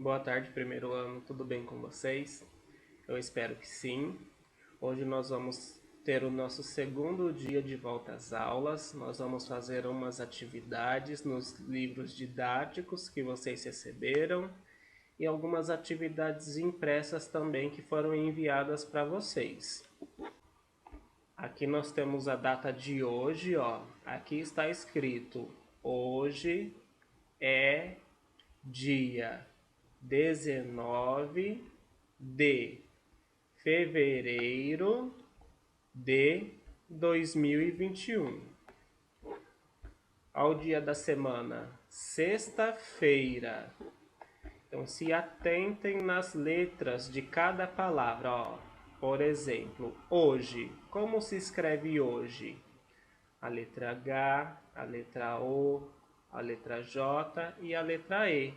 Boa tarde, primeiro ano, tudo bem com vocês? Eu espero que sim. Hoje nós vamos ter o nosso segundo dia de volta às aulas. Nós vamos fazer umas atividades nos livros didáticos que vocês receberam e algumas atividades impressas também que foram enviadas para vocês. Aqui nós temos a data de hoje, ó. Aqui está escrito: hoje é dia 19 de fevereiro de 2021. Ao dia da semana, sexta-feira. Então se atentem nas letras de cada palavra, ó. Por exemplo, hoje. Como se escreve hoje? A letra H, a letra O, a letra J e a letra E.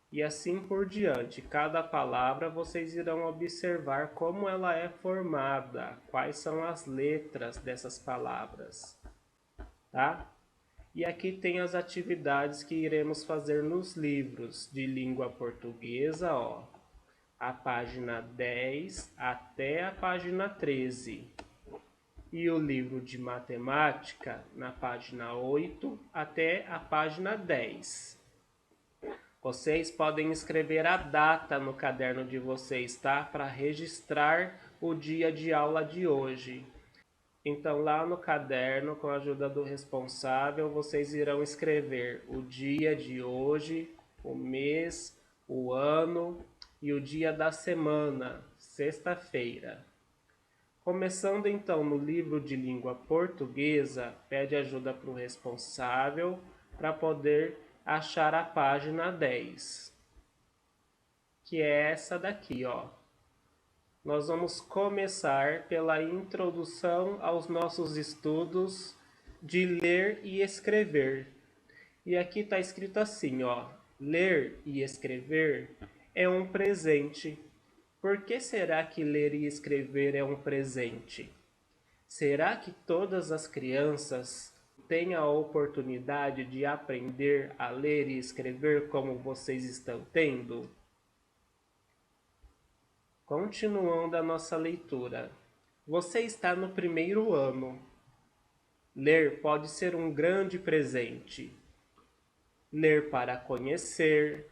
E assim por diante. Cada palavra vocês irão observar como ela é formada, quais são as letras dessas palavras, tá? E aqui tem as atividades que iremos fazer nos livros de língua portuguesa, ó. A página 10 até a página 13. E o livro de matemática na página 8 até a página 10. Vocês podem escrever a data no caderno de vocês, tá? Para registrar o dia de aula de hoje. Então, lá no caderno, com a ajuda do responsável, vocês irão escrever o dia de hoje, o mês, o ano e o dia da semana, sexta-feira. Começando então no livro de língua portuguesa, pede ajuda para o responsável para poder achar a página 10, que é essa daqui, ó. Nós vamos começar pela introdução aos nossos estudos de ler e escrever. E aqui está escrito assim, ó: ler e escrever é um presente. Por que será que ler e escrever é um presente? Será que todas as crianças têm a oportunidade de aprender a ler e escrever como vocês estão tendo? Continuando a nossa leitura. Você está no primeiro ano. Ler pode ser um grande presente. Ler para conhecer,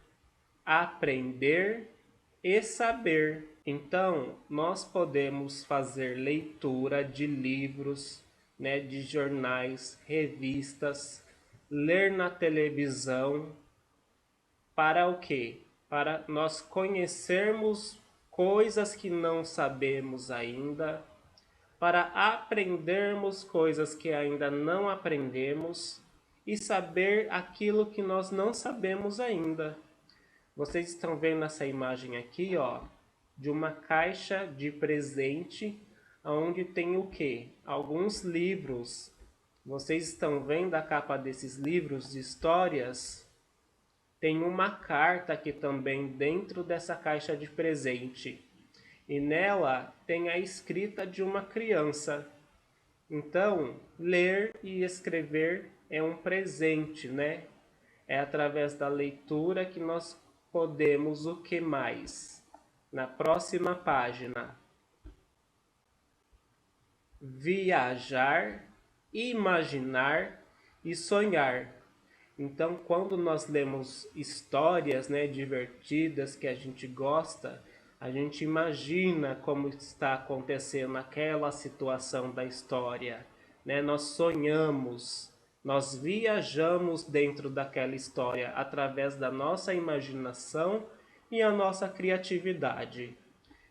aprender e saber. Então, nós podemos fazer leitura de livros, né, de jornais, revistas, ler na televisão. Para o quê? Para nós conhecermos coisas que não sabemos ainda, para aprendermos coisas que ainda não aprendemos e saber aquilo que nós não sabemos ainda. Vocês estão vendo essa imagem aqui, ó, de uma caixa de presente, onde tem o quê? Alguns livros. Vocês estão vendo a capa desses livros de histórias? Tem uma carta aqui também dentro dessa caixa de presente. E nela tem a escrita de uma criança. Então, ler e escrever é um presente, né? É através da leitura que nós podemos o que mais? Na próxima página. Viajar, imaginar e sonhar. Então, quando nós lemos histórias, né, divertidas que a gente gosta, a gente imagina como está acontecendo aquela situação da história, né? Nós sonhamos, nós viajamos dentro daquela história através da nossa imaginação e a nossa criatividade.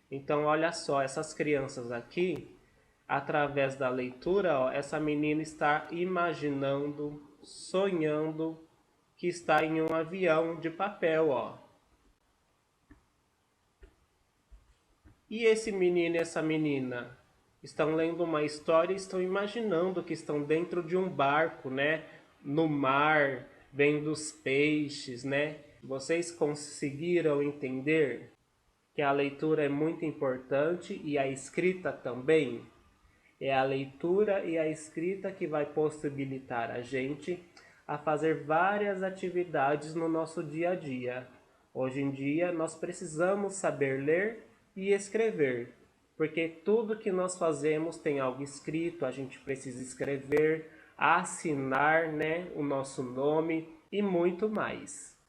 Então, olha só, essas crianças aqui, através da leitura, ó, essa menina está imaginando, sonhando que está em um avião de papel, ó. E esse menino e essa menina estão lendo uma história e estão imaginando que estão dentro de um barco, né? No mar, vendo os peixes, né? Vocês conseguiram entender que a leitura é muito importante e a escrita também? É a leitura e a escrita que vai possibilitar a gente a fazer várias atividades no nosso dia a dia. Hoje em dia, nós precisamos saber ler e escrever, porque tudo que nós fazemos tem algo escrito, a gente precisa escrever, assinar, né, o nosso nome e muito mais.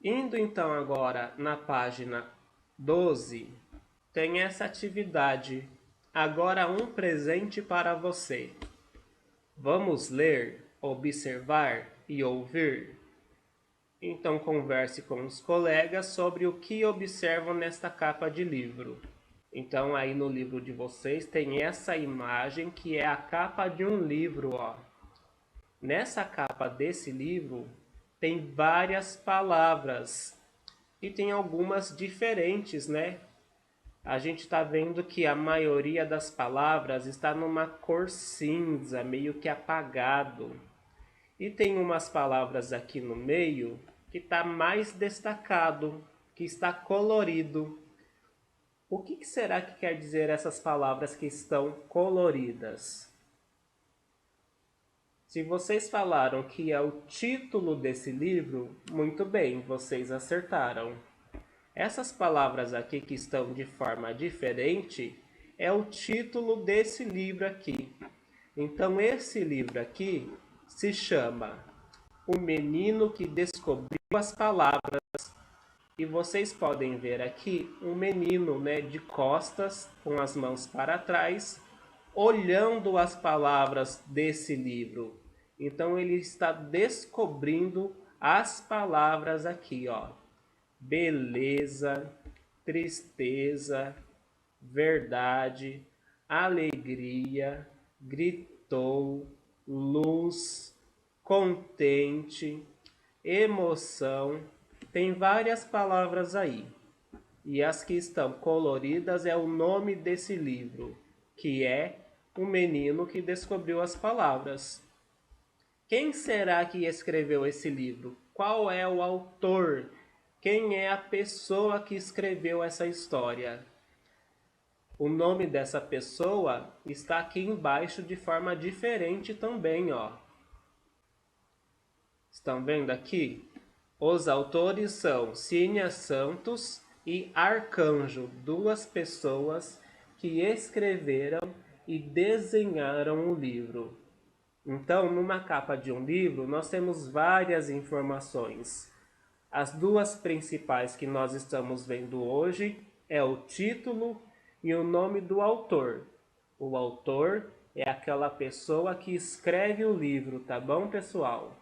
Indo então agora na página 12, tem essa atividade. Agora um presente para você. Vamos ler, observar e ouvir? Então converse com os colegas sobre o que observam nesta capa de livro. Então aí no livro de vocês tem essa imagem que é a capa de um livro, ó. Nessa capa desse livro tem várias palavras e tem algumas diferentes, né? A gente está vendo que a maioria das palavras está numa cor cinza, meio que apagado. E tem umas palavras aqui no meio que está mais destacado, que está colorido. O que será que quer dizer essas palavras que estão coloridas? Se vocês falaram que é o título desse livro, muito bem, vocês acertaram. Essas palavras aqui que estão de forma diferente é o título desse livro aqui. Então esse livro aqui se chama O Menino que Descobriu as Palavras. E vocês podem ver aqui um menino, né, de costas, com as mãos para trás, olhando as palavras desse livro. Então ele está descobrindo as palavras aqui, ó. Beleza, tristeza, verdade, alegria, gritou, luz, contente, emoção. Tem várias palavras aí. E as que estão coloridas é o nome desse livro, que é O Menino que Descobriu as Palavras. Quem será que escreveu esse livro? Qual é o autor? Quem é a pessoa que escreveu essa história? O nome dessa pessoa está aqui embaixo de forma diferente também, ó. Estão vendo aqui? Os autores são Cínia Santos e Arcanjo, duas pessoas que escreveram e desenharam o livro. Então, numa capa de um livro, nós temos várias informações. As duas principais que nós estamos vendo hoje é o título e o nome do autor. O autor é aquela pessoa que escreve o livro, tá bom, pessoal?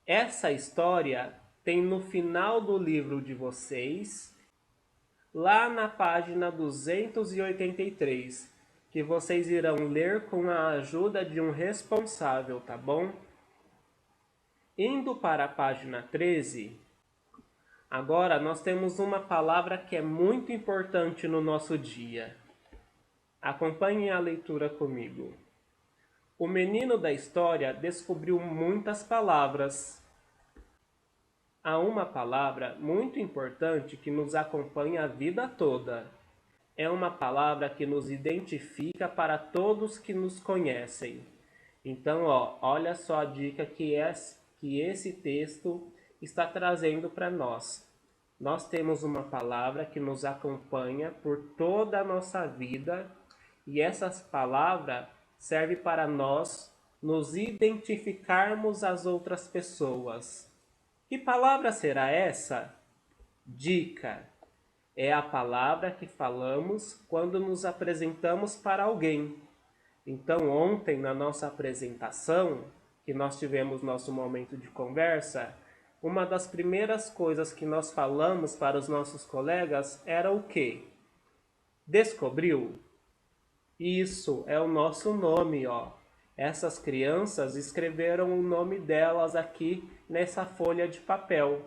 Essa história tem no final do livro de vocês, lá na página 283, que vocês irão ler com a ajuda de um responsável, tá bom? Indo para a página 13, agora nós temos uma palavra que é muito importante no nosso dia. Acompanhem a leitura comigo. O menino da história descobriu muitas palavras. Há uma palavra muito importante que nos acompanha a vida toda. É uma palavra que nos identifica para todos que nos conhecem. Então, ó, olha só a dica que esse texto está trazendo para nós. Nós temos uma palavra que nos acompanha por toda a nossa vida e essa palavra serve para nós nos identificarmos às outras pessoas. Que palavra será essa? Dica. É a palavra que falamos quando nos apresentamos para alguém. Então, ontem, na nossa apresentação, que nós tivemos nosso momento de conversa, uma das primeiras coisas que nós falamos para os nossos colegas era o quê? Descobriu? Isso é o nosso nome, ó. Essas crianças escreveram o nome delas aqui nessa folha de papel.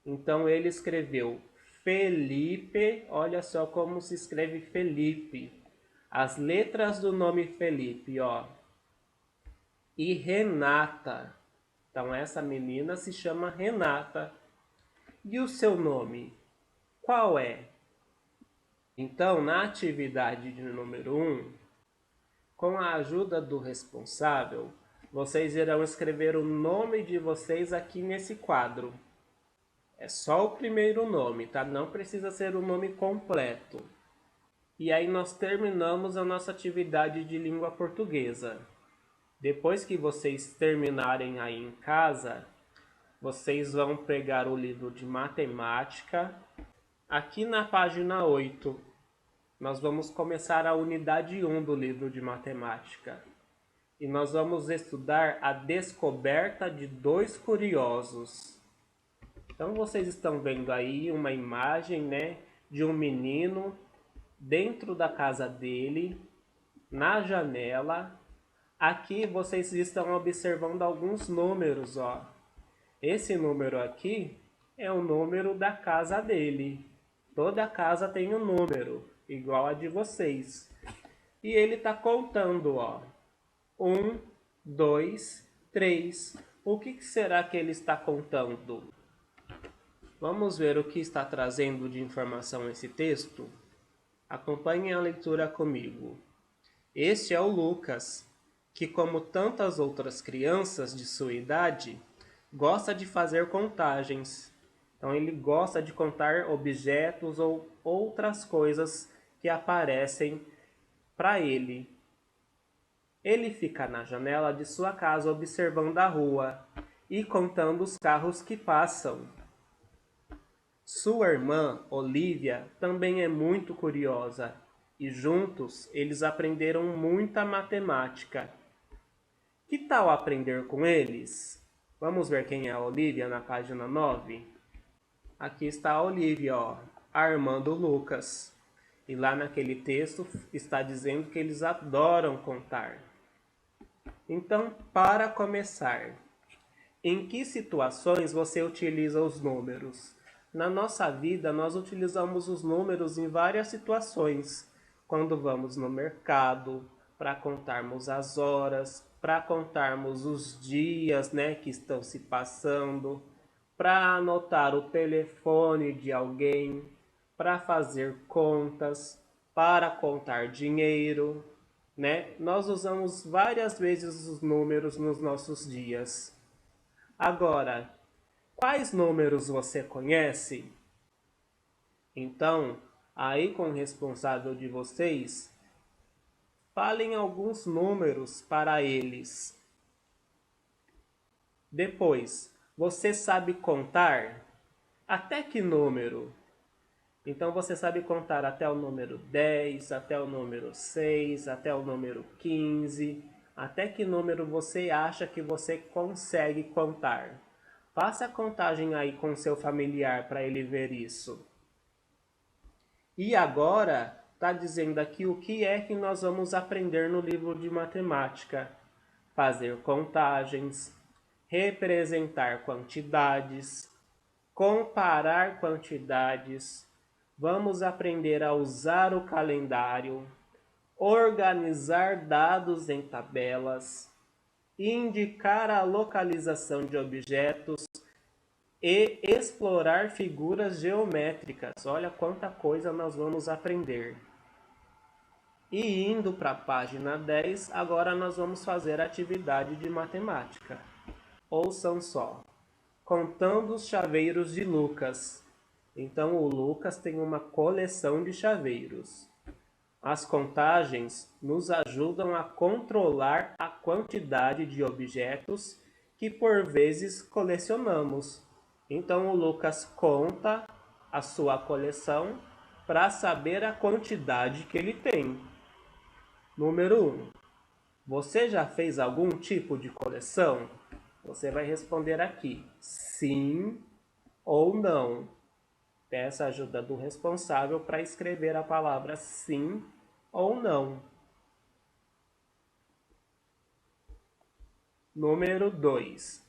Então ele escreveu Felipe, olha só como se escreve Felipe. As letras do nome Felipe, ó. E Renata. Então essa menina se chama Renata. E o seu nome? Qual é? Então, na atividade de número 1, com a ajuda do responsável, vocês irão escrever o nome de vocês aqui nesse quadro. É só o primeiro nome, tá? Não precisa ser o nome completo. E aí nós terminamos a nossa atividade de língua portuguesa. Depois que vocês terminarem aí em casa, vocês vão pegar o livro de matemática. Aqui na página 8, nós vamos começar a unidade 1 do livro de matemática. E nós vamos estudar a descoberta de dois curiosos. Então vocês estão vendo aí uma imagem, né, de um menino dentro da casa dele, na janela. Aqui vocês estão observando alguns números, ó. Esse número aqui é o número da casa dele. Toda casa tem um número, igual a de vocês. E ele está contando, ó. 1, 2, 3. O que será que ele está contando? Vamos ver o que está trazendo de informação esse texto? Acompanhem a leitura comigo. Este é o Lucas, que, como tantas outras crianças de sua idade, gosta de fazer contagens. Então ele gosta de contar objetos ou outras coisas que aparecem para ele. Ele fica na janela de sua casa observando a rua e contando os carros que passam. Sua irmã, Olivia, também é muito curiosa e juntos eles aprenderam muita matemática. Que tal aprender com eles? Vamos ver quem é a Olivia na página 9? Aqui está a Olivia, ó, a irmã do Lucas. E lá naquele texto está dizendo que eles adoram contar. Então, para começar, em que situações você utiliza os números? Na nossa vida, nós utilizamos os números em várias situações. Quando vamos no mercado, para contarmos as horas, para contarmos os dias, né, que estão se passando, para anotar o telefone de alguém, para fazer contas, para contar dinheiro, né? Nós usamos várias vezes os números nos nossos dias. Agora, quais números você conhece? Então, aí com o responsável de vocês, falem alguns números para eles. Depois, você sabe contar? Até que número? Então você sabe contar até o número 10, até o número 6, até o número 15. Até que número você acha que você consegue contar? Faça a contagem aí com seu familiar para ele ver isso. E agora, está dizendo aqui o que é que nós vamos aprender no livro de matemática. Fazer contagens, representar quantidades, comparar quantidades. Vamos aprender a usar o calendário, organizar dados em tabelas, indicar a localização de objetos e explorar figuras geométricas. Olha quanta coisa nós vamos aprender. E indo para a página 10, agora nós vamos fazer a atividade de matemática. Ouçam só. Contando os chaveiros de Lucas. Então o Lucas tem uma coleção de chaveiros. As contagens nos ajudam a controlar a quantidade de objetos que por vezes colecionamos. Então o Lucas conta a sua coleção para saber a quantidade que ele tem. Número 1. Você já fez algum tipo de coleção? Você vai responder aqui, sim ou não. Peça a ajuda do responsável para escrever a palavra sim ou não. Número 2.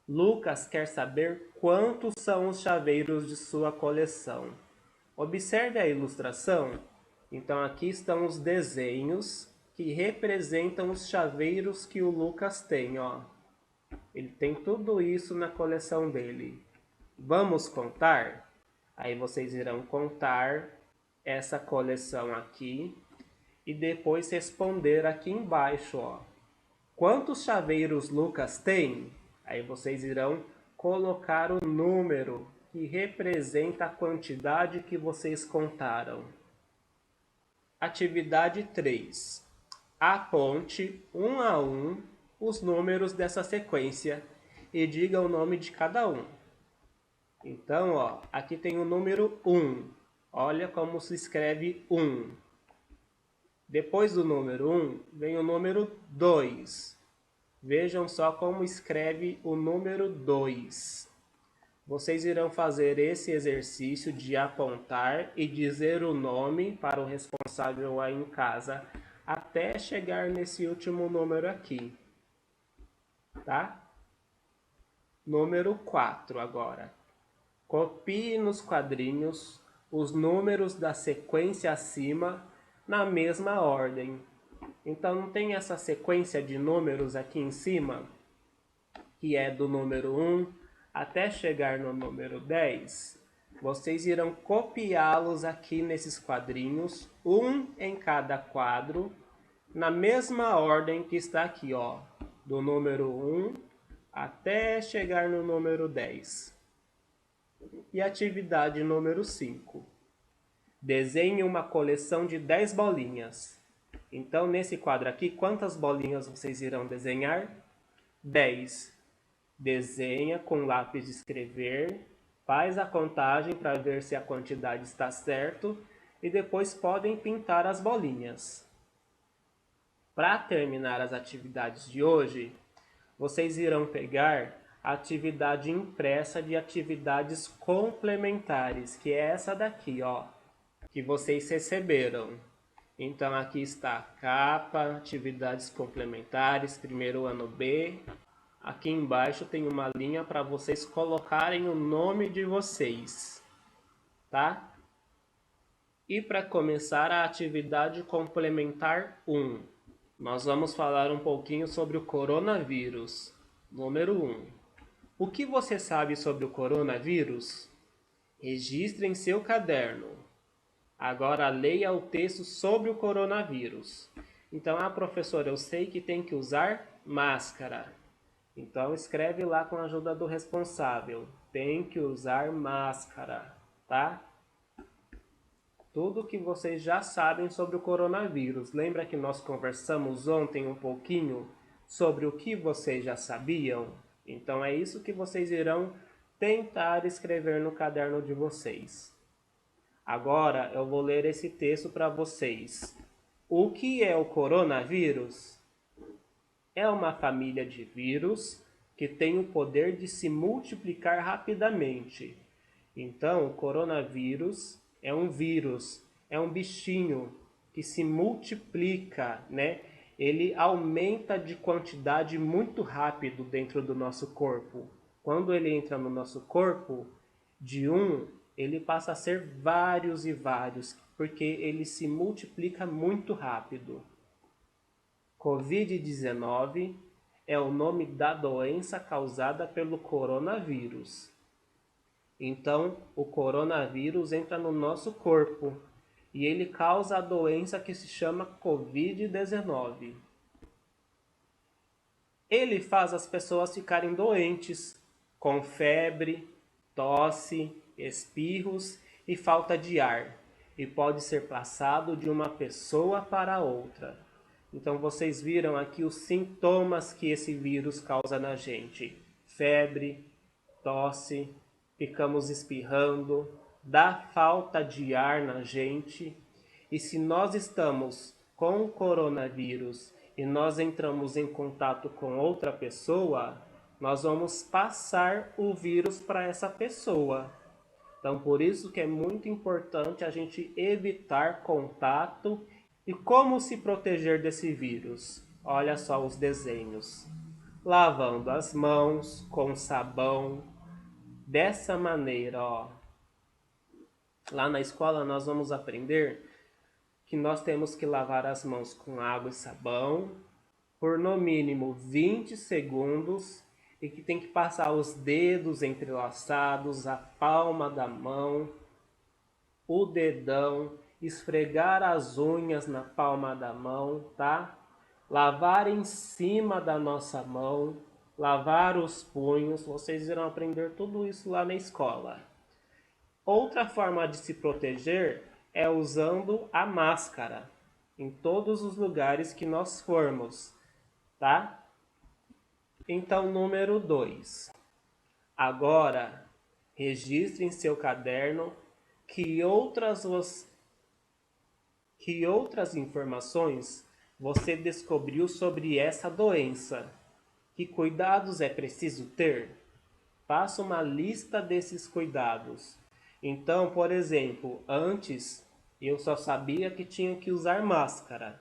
Lucas quer saber quantos são os chaveiros de sua coleção. Observe a ilustração. Então aqui estão os desenhos que representam os chaveiros que o Lucas tem, ó. Ele tem tudo isso na coleção dele. Vamos contar? Aí vocês irão contar essa coleção aqui e depois responder aqui embaixo, ó. Quantos chaveiros Lucas tem? Aí vocês irão colocar o número que representa a quantidade que vocês contaram. Atividade 3. Aponte um a um os números dessa sequência e diga o nome de cada um. Então, ó, aqui tem o número 1. Olha como se escreve 1. Depois do número 1, vem o número 2. Vejam só como escreve o número 2. Vocês irão fazer esse exercício de apontar e dizer o nome para o responsável aí em casa até chegar nesse último número aqui, tá? Número 4 agora. Copie nos quadrinhos os números da sequência acima na mesma ordem. Então não tem essa sequência de números aqui em cima, que é do número 1 até chegar no número 10. Vocês irão copiá-los aqui nesses quadrinhos, um em cada quadro, na mesma ordem que está aqui, ó, do número 1 até chegar no número 10. E atividade número 5. Desenhe uma coleção de 10 bolinhas. Então, nesse quadro aqui, quantas bolinhas vocês irão desenhar? 10. Desenha com lápis de escrever, faz a contagem para ver se a quantidade está certa e depois podem pintar as bolinhas. Para terminar as atividades de hoje, vocês irão pegar a atividade impressa de atividades complementares, que é essa daqui, ó, que vocês receberam. Então aqui está a capa, atividades complementares, primeiro ano B. Aqui embaixo tem uma linha para vocês colocarem o nome de vocês, tá? E para começar a atividade complementar 1, nós vamos falar um pouquinho sobre o coronavírus. Número 1. O que você sabe sobre o coronavírus? Registre em seu caderno. Agora leia o texto sobre o coronavírus. Então, professora, eu sei que tem que usar máscara. Então escreve lá com a ajuda do responsável. Tem que usar máscara, tá? Tudo que vocês já sabem sobre o coronavírus. Lembra que nós conversamos ontem um pouquinho sobre o que vocês já sabiam? Então é isso que vocês irão tentar escrever no caderno de vocês. Agora eu vou ler esse texto para vocês. O que é o coronavírus? É uma família de vírus que tem o poder de se multiplicar rapidamente. Então, o coronavírus é um vírus, é um bichinho que se multiplica, né? Ele aumenta de quantidade muito rápido dentro do nosso corpo. Quando ele entra no nosso corpo, de um, ele passa a ser vários e vários, porque ele se multiplica muito rápido. Covid-19 é o nome da doença causada pelo coronavírus. Então, o coronavírus entra no nosso corpo e ele causa a doença que se chama Covid-19. Ele faz as pessoas ficarem doentes, com febre, tosse, espirros e falta de ar, e pode ser passado de uma pessoa para outra. Então vocês viram aqui os sintomas que esse vírus causa na gente. Febre, tosse, ficamos espirrando, dá falta de ar na gente. E se nós estamos com o coronavírus e nós entramos em contato com outra pessoa, nós vamos passar o vírus para essa pessoa. Então por isso que é muito importante a gente evitar contato. E como se proteger desse vírus? Olha só os desenhos. Lavando as mãos com sabão. Dessa maneira, ó. Lá na escola nós vamos aprender que nós temos que lavar as mãos com água e sabão por no mínimo 20 segundos e que tem que passar os dedos entrelaçados, a palma da mão, o dedão, esfregar as unhas na palma da mão, tá? lavar em cima da nossa mão, lavar os punhos. Vocês irão aprender tudo isso lá na escola. Outra forma de se proteger é usando a máscara em todos os lugares que nós formos, tá? Então, número 2. Agora, registre em seu caderno que outras informações você descobriu sobre essa doença. Que cuidados é preciso ter? Faça uma lista desses cuidados. Então, por exemplo, antes eu só sabia que tinha que usar máscara.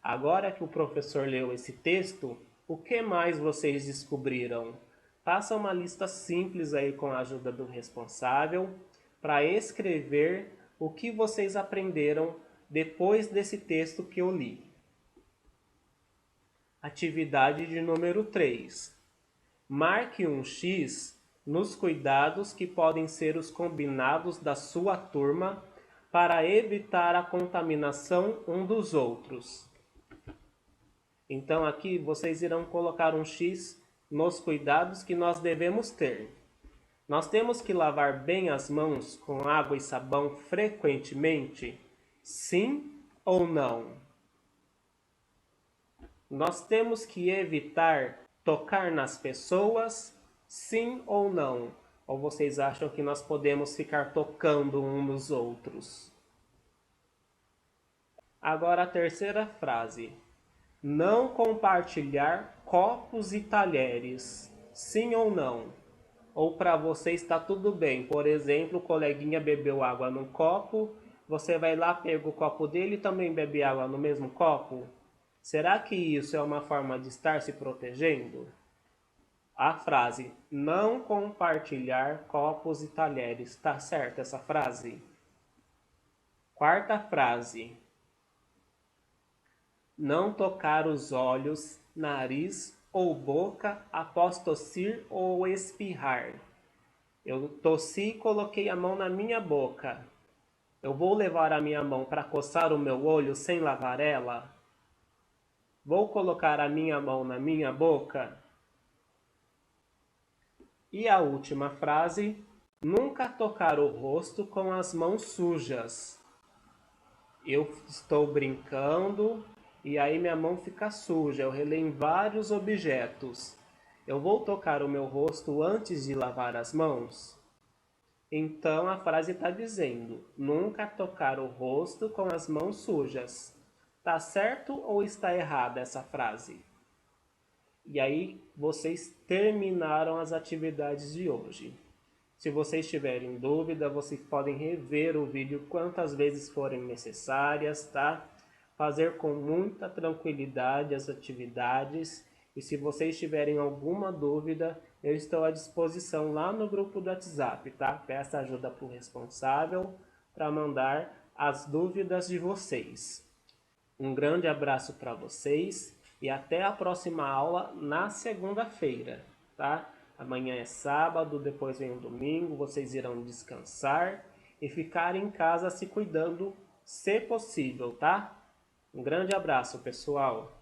Agora que o professor leu esse texto, o que mais vocês descobriram? Faça uma lista simples aí com a ajuda do responsável para escrever o que vocês aprenderam depois desse texto que eu li. Atividade de número 3. Marque um X nos cuidados que podem ser os combinados da sua turma para evitar a contaminação um dos outros. Então aqui vocês irão colocar um X nos cuidados que nós devemos ter. Nós temos que lavar bem as mãos com água e sabão frequentemente? Sim ou não? Nós temos que evitar tocar nas pessoas? Sim ou não? Ou vocês acham que nós podemos ficar tocando uns nos outros? Agora a terceira frase. Não compartilhar copos e talheres. Sim ou não? Ou para você está tudo bem. Por exemplo, o coleguinha bebeu água num copo, você vai lá, pega o copo dele e também bebe água no mesmo copo? Será que isso é uma forma de estar se protegendo? A frase não compartilhar copos e talheres. Está certa essa frase? Quarta frase. Não tocar os olhos, nariz ou boca após tossir ou espirrar. Eu tossi e coloquei a mão na minha boca. Eu vou levar a minha mão para coçar o meu olho sem lavar ela? Vou colocar a minha mão na minha boca? E a última frase, nunca tocar o rosto com as mãos sujas. Eu estou brincando e aí minha mão fica suja, eu relei em vários objetos. Eu vou tocar o meu rosto antes de lavar as mãos? Então a frase está dizendo, nunca tocar o rosto com as mãos sujas. Tá certo ou está errada essa frase? E aí vocês terminaram as atividades de hoje. Se vocês tiverem dúvida, vocês podem rever o vídeo quantas vezes forem necessárias, tá? Fazer com muita tranquilidade as atividades. E se vocês tiverem alguma dúvida, eu estou à disposição lá no grupo do WhatsApp, tá? Peça ajuda para o responsável para mandar as dúvidas de vocês. Um grande abraço para vocês e até a próxima aula na segunda-feira, tá? Amanhã é sábado, depois vem o domingo, vocês irão descansar e ficar em casa se cuidando, se possível, tá? Um grande abraço, pessoal!